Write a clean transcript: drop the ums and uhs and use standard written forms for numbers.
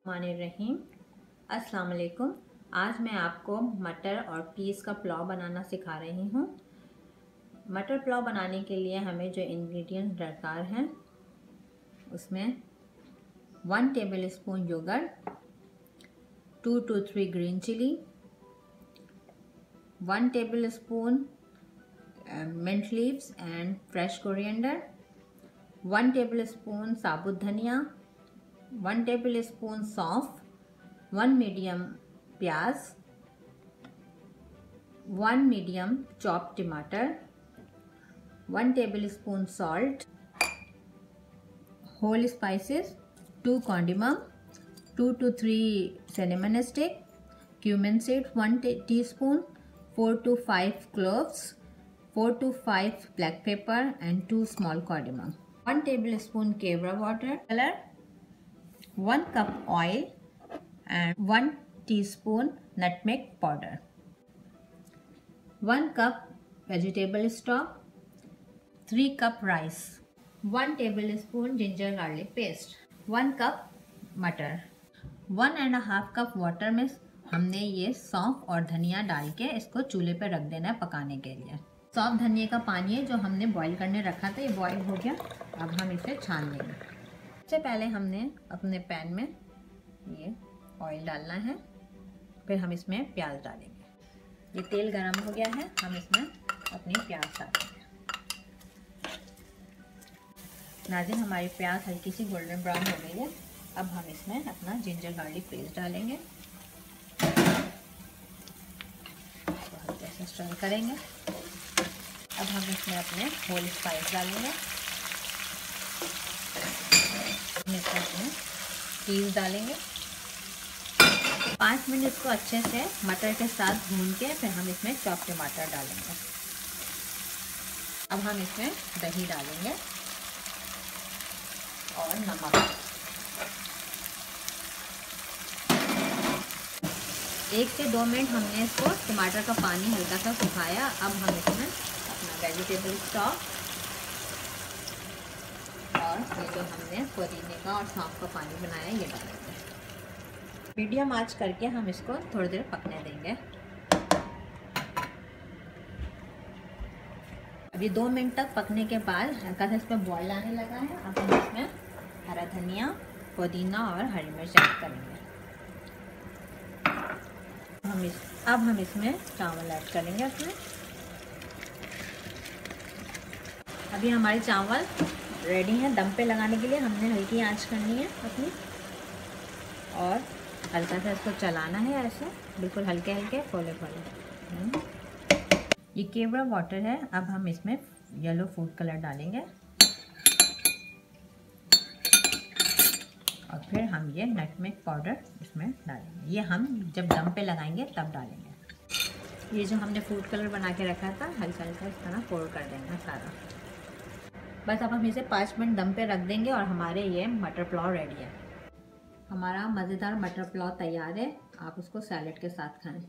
रहीम अस्सलाम वालेकुम। आज मैं आपको मटर और पीस का पुलाव बनाना सिखा रही हूँ। मटर पुलाव बनाने के लिए हमें जो इंग्रेडिएंट्स दरकार हैं उसमें 1 tablespoon yoghurt, 2 to 3 green chilli, 1 tablespoon mint leaves and fresh coriander, 1 tablespoon साबुत धनिया, 1 टेबल स्पून सौंफ, 1 मीडियम प्याज, 1 मीडियम चॉप टमाटर, 1 tablespoon salt, whole spices, 2 cardamom, 2 to 3 cinnamon stick, cumin seeds 1 teaspoon, 4 to 5 cloves, 4 to 5 black pepper and 2 small cardamom, 1 tablespoon kevra water color, 1 cup oil and 1 teaspoon nutmeg powder, 1 cup vegetable stock, 3 cup rice, 1 tablespoon ginger garlic paste, 1 cup मटर, 1.5 cup water में हमने ये सौंफ और धनिया डाल के इसको चूल्हे पे रख देना है पकाने के लिए। सौंफ धनिया का पानी है जो हमने बॉईल करने रखा था, ये बॉईल हो गया। अब हम इसे छान लेंगे। सबसे पहले हमने अपने पैन में ये ऑयल डालना है, फिर हम इसमें प्याज डालेंगे। ये तेल गरम हो गया है, हम इसमें अपनी प्याज डालेंगे। नाज़रीन, हमारी प्याज हल्की सी गोल्डन ब्राउन हो गई है। अब हम इसमें अपना जिंजर गार्लिक पेस्ट डालेंगे, ऐसे स्टर करेंगे। अब हम इसमें अपने होल स्पाइस डालेंगे, अपने चीज़ डालेंगे। 5 मिनट इसको अच्छे से मटर के साथ भून के फिर हम इसमें चॉप टमाटर डालेंगे। अब हम इसमें दही डालेंगे और नमक। 1 से 2 मिनट हमने इसको टमाटर का पानी हल्का सा सुखाया। अब हम इसमें अपना वेजिटेबल स्टॉक और ये जो हमने पुदीने का और सौंफ का पानी बनाया ये डालेंगे। मीडियम आंच करके हम इसको थोड़ी देर पकने देंगे। अभी 2 मिनट तक पकने के बाद हल्का सा इसमें बॉयल आने लगा है। अब हम इसमें हरा धनिया, पुदीना और हरी मिर्च ऐड करेंगे। अब हम इसमें चावल ऐड करेंगे अपने। अभी हमारे चावल रेडी हैं दम पे लगाने के लिए। हमने हल्की आंच करनी है अपनी और हल्का सा इसको चलाना है, ऐसे बिल्कुल हल्के हल्के फोले फोले। ये केवड़ा वाटर है। अब हम इसमें येलो फूड कलर डालेंगे और फिर हम ये नटमेग पाउडर इसमें डालेंगे। ये हम जब दम पे लगाएंगे तब डालेंगे। ये जो हमने फूड कलर बना के रखा था हल्का हल्का इस तरह पोर कर देंगे सारा। बस अब हम इसे 5 मिनट दम पे रख देंगे और हमारे ये मटर पुलाव रेडी है। हमारा मज़ेदार मटर पुलाव तैयार है। आप उसको सैलेड के साथ खाएं।